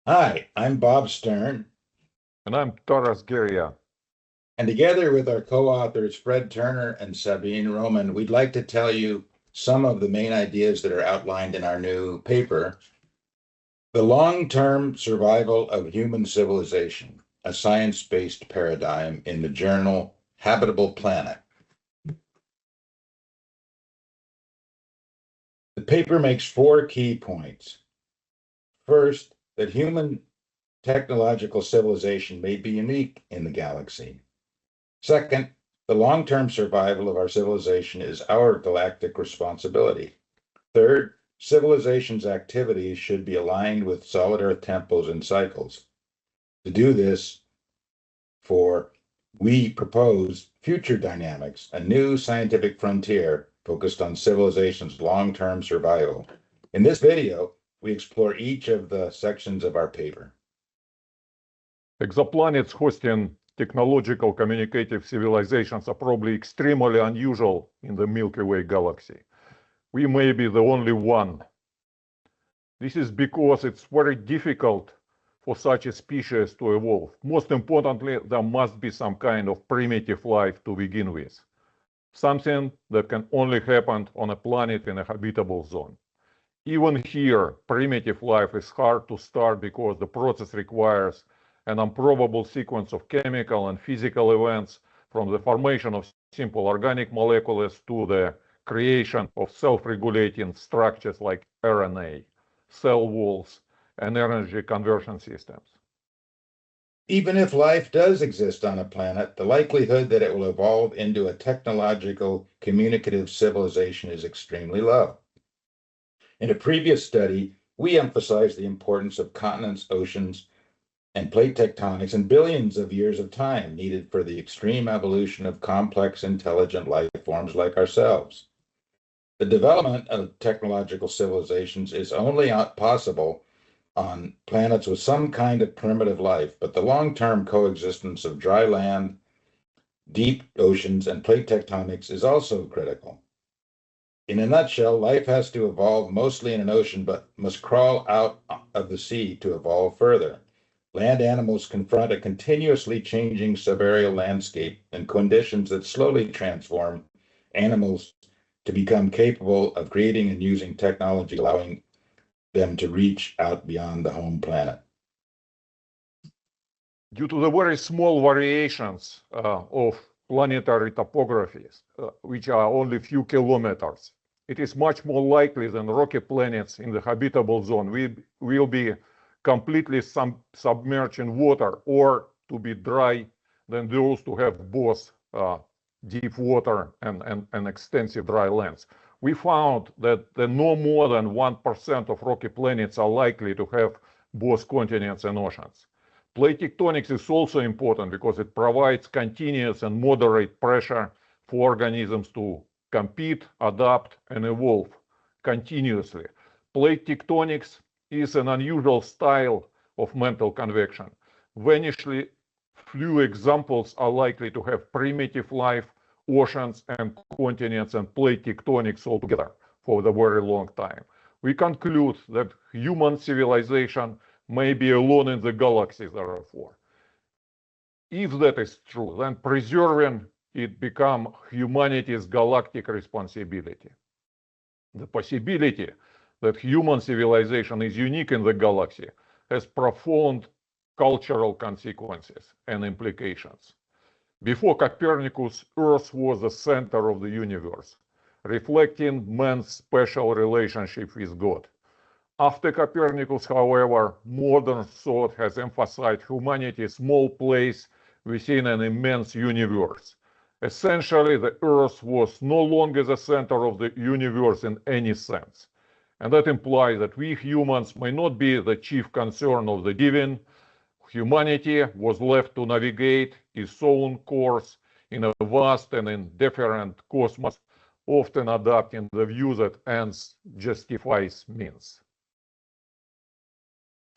Hi, I'm Bob Stern, And I'm Taras Geria. and together with our co-authors Fred Turner and Sabine Roman, we'd like to tell you some of the main ideas that are outlined in our new paper, The Long-Term Survival of Human Civilization, a Science-Based Paradigm in the journal Habitable Planet. The paper makes four key points. First, that human technological civilization may be unique in the galaxy. Second, the long-term survival of our civilization is our galactic responsibility. Third, civilization's activities should be aligned with solid Earth tempos and cycles. To do this, we propose future dynamics, a new scientific frontier focused on civilization's long-term survival. In this video, we explore each of the sections of our paper. Exoplanets hosting technological communicative civilizations are probably extremely unusual in the Milky Way galaxy. We may be the only one. This is because it's very difficult for such a species to evolve. Most importantly, there must be some kind of primitive life to begin with, something that can only happen on a planet in a habitable zone. Even here, primitive life is hard to start because the process requires an improbable sequence of chemical and physical events, from the formation of simple organic molecules to the creation of self-regulating structures like RNA, cell walls, and energy conversion systems. Even if life does exist on a planet, the likelihood that it will evolve into a technological communicative civilization is extremely low. In a previous study, we emphasized the importance of continents, oceans, and plate tectonics and billions of years of time needed for the extreme evolution of complex, intelligent life forms like ourselves. The development of technological civilizations is only possible on planets with some kind of primitive life, but the long-term coexistence of dry land, deep oceans, and plate tectonics is also critical. In a nutshell, life has to evolve mostly in an ocean, but must crawl out of the sea to evolve further. Land animals confront a continuously changing subaerial landscape and conditions that slowly transform animals to become capable of creating and using technology, allowing them to reach out beyond the home planet. Due to the very small variations of planetary topographies, which are only a few kilometers, it is much more likely than rocky planets in the habitable zone will be completely submerged in water or to be dry than those to have both deep water and extensive dry lands. We found that no more than 1% of rocky planets are likely to have both continents and oceans. Plate tectonics is also important because it provides continuous and moderate pressure for organisms to compete, adapt, and evolve continuously. Plate tectonics is an unusual style of mantle convection. Vanishingly few examples are likely to have primitive life, oceans and continents and plate tectonics all together for the very long time. We conclude that human civilization may be alone in the galaxy, therefore. If that is true, then preserving it becomes humanity's galactic responsibility. The possibility that human civilization is unique in the galaxy has profound cultural consequences and implications. Before Copernicus, Earth was the center of the universe, reflecting man's special relationship with God. After Copernicus, however, modern thought has emphasized humanity's small place within an immense universe. Essentially, the Earth was no longer the center of the universe in any sense. And that implies that we humans may not be the chief concern of the divine. Humanity was left to navigate its own course in a vast and indifferent cosmos, often adopting the view that ends justifies means.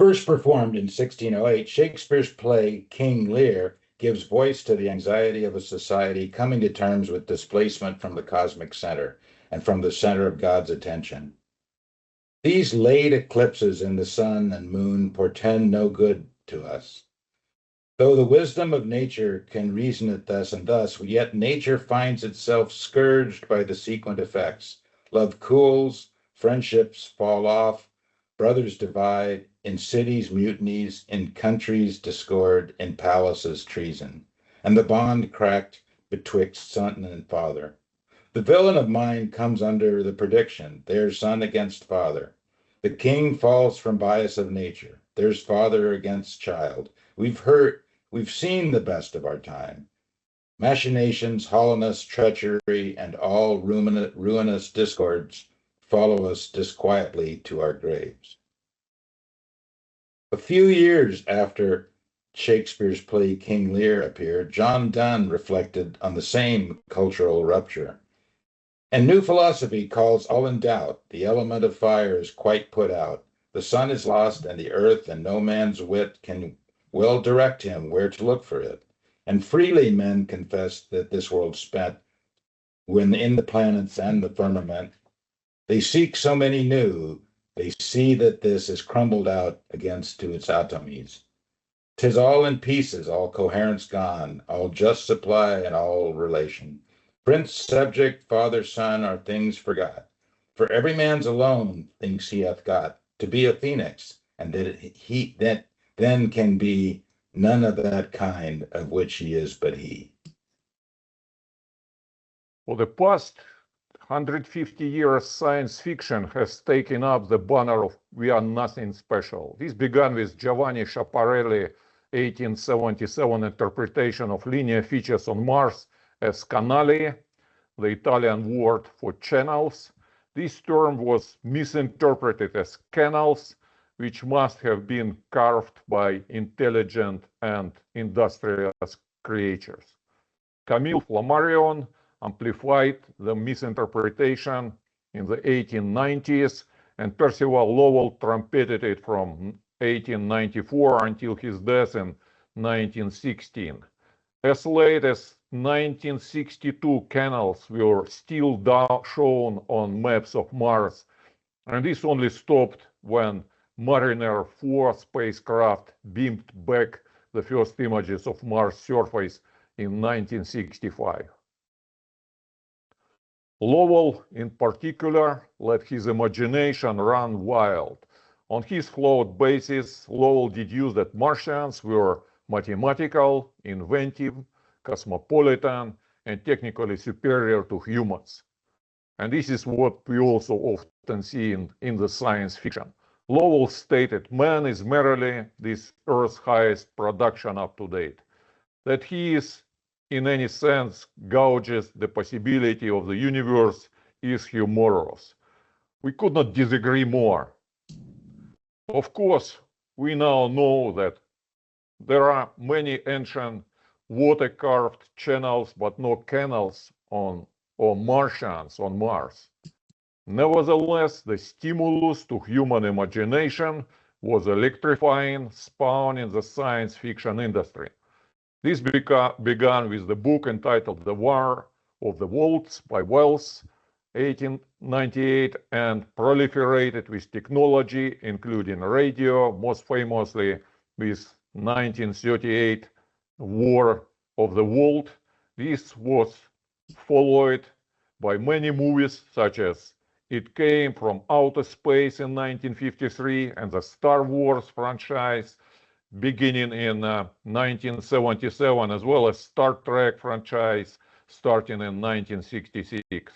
First performed in 1608, Shakespeare's play King Lear gives voice to the anxiety of a society coming to terms with displacement from the cosmic center and from the center of God's attention. These late eclipses in the sun and moon portend no good to us. Though the wisdom of nature can reason it thus and thus, yet nature finds itself scourged by the sequent effects. Love cools, friendships fall off, brothers divide, in cities mutinies, in countries discord, in palaces treason, and the bond cracked betwixt son and father. The villain of mind comes under the prediction, there's son against father. The king falls from bias of nature, there's father against child. We've seen the best of our time. Machinations, hollowness, treachery, and all ruinous discords follow us disquietly to our graves. A few years after Shakespeare's play King Lear appeared, John Donne reflected on the same cultural rupture. And new philosophy calls all in doubt. The element of fire is quite put out. The sun is lost and the earth, and no man's wit can well direct him where to look for it. And freely men confess that this world spent when in the planets and the firmament, they seek so many new, they see that this is crumbled out against to its atomies. 'Tis all in pieces, all coherence gone, all just supply and all relation. Prince, subject, father, son are things forgot. For every man's alone thinks he hath got to be a phoenix, and that then can be none of that kind of which he is but he. For the past 150 years, science fiction has taken up the banner of "We are nothing special." This began with Giovanni Schiaparelli's 1877 interpretation of linear features on Mars as canali, the Italian word for channels. This term was misinterpreted as canals, which must have been carved by intelligent and industrious creatures. Camille Flammarion amplified the misinterpretation in the 1890s, and Percival Lowell trumpeted it from 1894 until his death in 1916. As late as 1962, canals were still shown on maps of Mars, and this only stopped when Mariner 4 spacecraft beamed back the first images of Mars' surface in 1965. Lowell, in particular, let his imagination run wild. On his flawed basis, Lowell deduced that Martians were mathematical, inventive, cosmopolitan, and technically superior to humans. And this is what we also often see in the science fiction. Lowell stated, man is merely this Earth's highest production up to date. That he is, in any sense, gauges the possibility of the universe is humorous. We could not disagree more. Of course, we now know that there are many ancient water-carved channels, but no canals or Martians on Mars. Nevertheless, the stimulus to human imagination was electrifying, spawn in the science fiction industry. This began with the book entitled The War of the Worlds by Wells, 1898, and proliferated with technology, including radio, most famously with 1938 War of the World. This was followed by many movies such as It Came from Outer Space in 1953 and the Star Wars franchise beginning in 1977, as well as Star Trek franchise starting in 1966.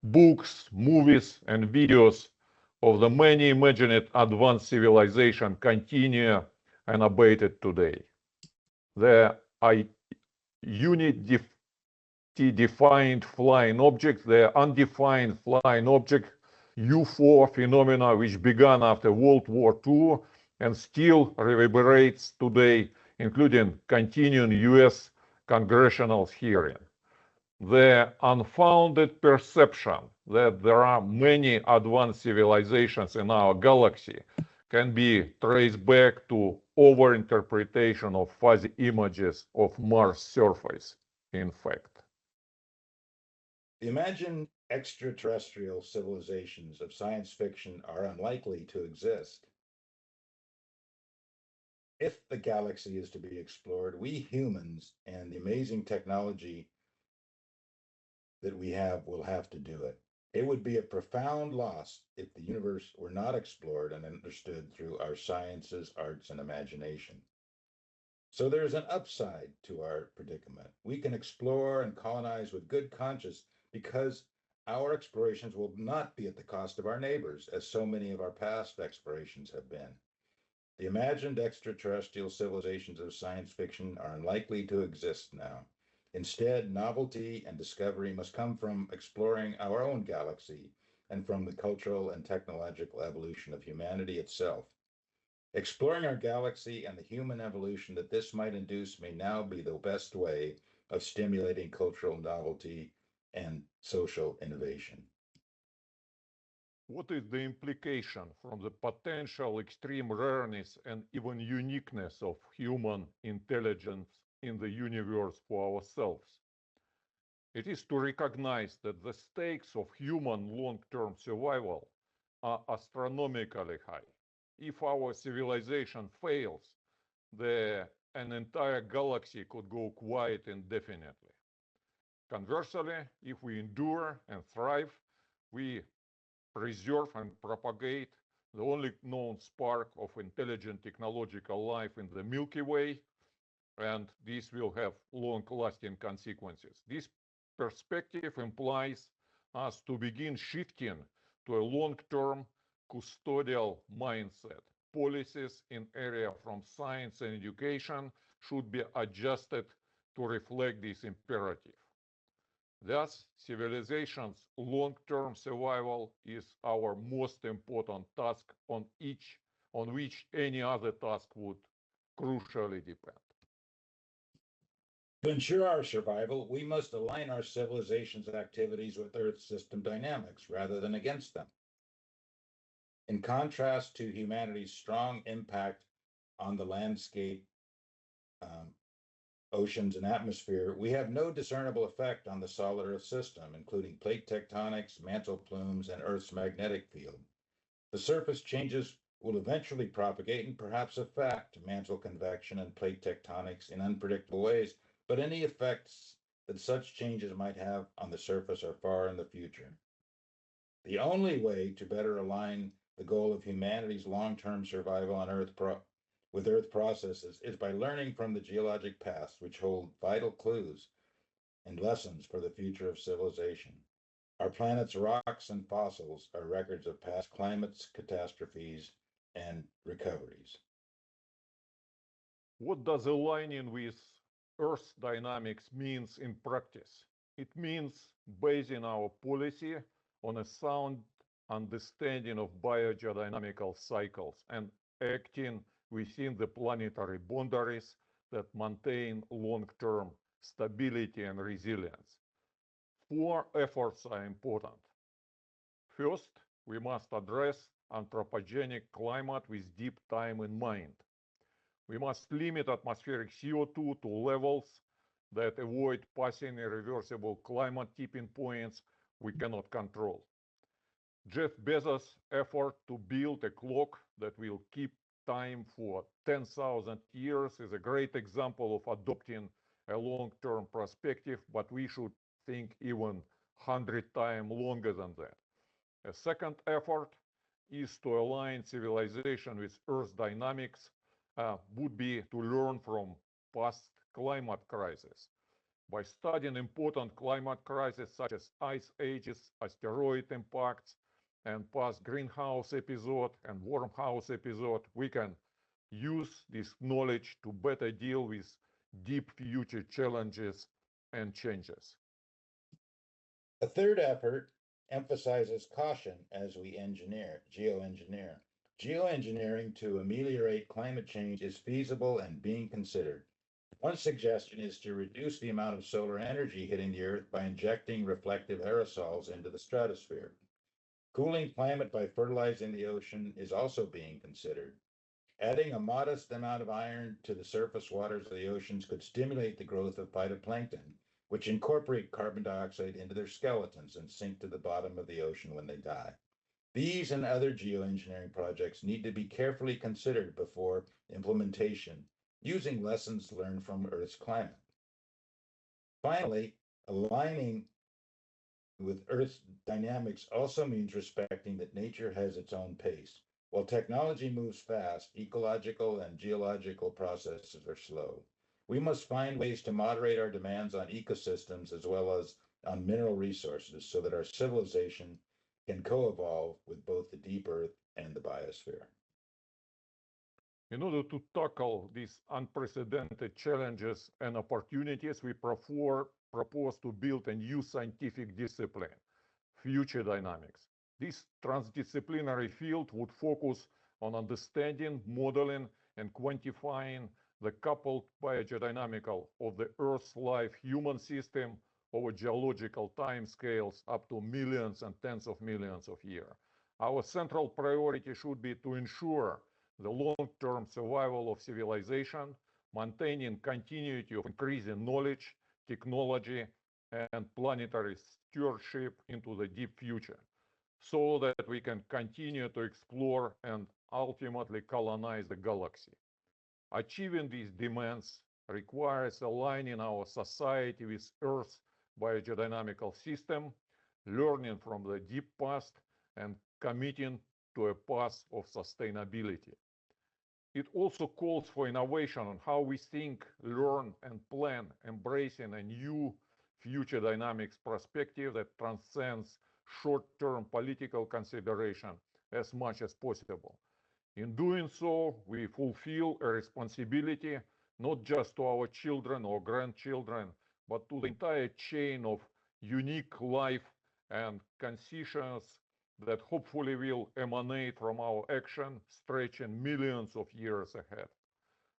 Books, movies, and videos of the many imagined advanced civilization continue unabated today. The unity-defined flying object, the undefined flying object, UFO phenomena, which began after World War II and still reverberates today, including continuing US congressional hearing. The unfounded perception that there are many advanced civilizations in our galaxy can be traced back to overinterpretation of fuzzy images of Mars' surface, in fact. Imagine extraterrestrial civilizations of science fiction are unlikely to exist. If the galaxy is to be explored, we humans and the amazing technology that we have will have to do it. It would be a profound loss if the universe were not explored and understood through our sciences, arts, and imagination. So there's an upside to our predicament. We can explore and colonize with good conscience because our explorations will not be at the cost of our neighbors, as so many of our past explorations have been. The imagined extraterrestrial civilizations of science fiction are unlikely to exist now. Instead, novelty and discovery must come from exploring our own galaxy and from the cultural and technological evolution of humanity itself. Exploring our galaxy and the human evolution that this might induce may now be the best way of stimulating cultural novelty and social innovation. What is the implication from the potential extreme rareness and even uniqueness of human intelligence in the universe for ourselves? It is to recognize that the stakes of human long-term survival are astronomically high. If our civilization fails, an entire galaxy could go quiet indefinitely. Conversely, if we endure and thrive, we preserve and propagate the only known spark of intelligent technological life in the Milky Way, and this will have long-lasting consequences. This perspective implies us to begin shifting to a long-term custodial mindset. Policies in area from science and education should be adjusted to reflect this imperative. Thus, civilization's long-term survival is our most important task on which any other task would crucially depend. To ensure our survival, we must align our civilization's activities with Earth's system dynamics rather than against them. In contrast to humanity's strong impact on the landscape, oceans, and atmosphere, we have no discernible effect on the solid Earth system, including plate tectonics, mantle plumes, and Earth's magnetic field. The surface changes will eventually propagate and perhaps affect mantle convection and plate tectonics in unpredictable ways, but any effects that such changes might have on the surface are far in the future. The only way to better align the goal of humanity's long-term survival on Earth with Earth processes is by learning from the geologic past, which hold vital clues and lessons for the future of civilization. Our planet's rocks and fossils are records of past climates, catastrophes, and recoveries. What does aligning with Earth's dynamics means in practice? It means basing our policy on a sound understanding of biogeodynamical cycles and acting within the planetary boundaries that maintain long-term stability and resilience. 4 efforts are important. First, we must address anthropogenic climate with deep time in mind. We must limit atmospheric CO2 to levels that avoid passing irreversible climate tipping points we cannot control. Jeff Bezos' effort to build a clock that will keep time for 10,000 years is a great example of adopting a long-term perspective, but we should think even 100 times longer than that. A second effort is to align civilization with Earth dynamics, would be to learn from past climate crises. By studying important climate crises such as ice ages, asteroid impacts, and past greenhouse episode and wormhouse episode, we can use this knowledge to better deal with deep future challenges and changes. A third effort emphasizes caution as we geoengineer. Geoengineering to ameliorate climate change is feasible and being considered. One suggestion is to reduce the amount of solar energy hitting the Earth by injecting reflective aerosols into the stratosphere. Cooling climate by fertilizing the ocean is also being considered. Adding a modest amount of iron to the surface waters of the oceans could stimulate the growth of phytoplankton, which incorporate carbon dioxide into their skeletons and sink to the bottom of the ocean when they die. These and other geoengineering projects need to be carefully considered before implementation, using lessons learned from Earth's climate. Finally, aligning with Earth's dynamics also means respecting that nature has its own pace. While technology moves fast, ecological and geological processes are slow. We must find ways to moderate our demands on ecosystems as well as on mineral resources so that our civilization can co-evolve with both the deep Earth and the biosphere. In order to tackle these unprecedented challenges and opportunities, we propose to build a new scientific discipline, future dynamics. This transdisciplinary field would focus on understanding, modeling, and quantifying the coupled biogeodynamical of the Earth's life human system over geological timescales up to millions and tens of millions of years. Our central priority should be to ensure the long-term survival of civilization, maintaining continuity of increasing knowledge, technology, and planetary stewardship into the deep future, so that we can continue to explore and ultimately colonize the galaxy. Achieving these demands requires aligning our society with Earth's biogeodynamical system, learning from the deep past, and committing to a path of sustainability. It also calls for innovation on how we think, learn, and plan, embracing a new future dynamics perspective that transcends short-term political consideration as much as possible. In doing so, we fulfill a responsibility not just to our children or grandchildren, but to the entire chain of unique life and consciousness that hopefully will emanate from our action, stretching millions of years ahead.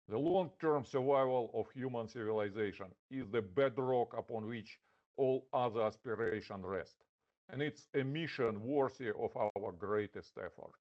The long-term survival of human civilization is the bedrock upon which all other aspirations rest, and it's a mission worthy of our greatest effort.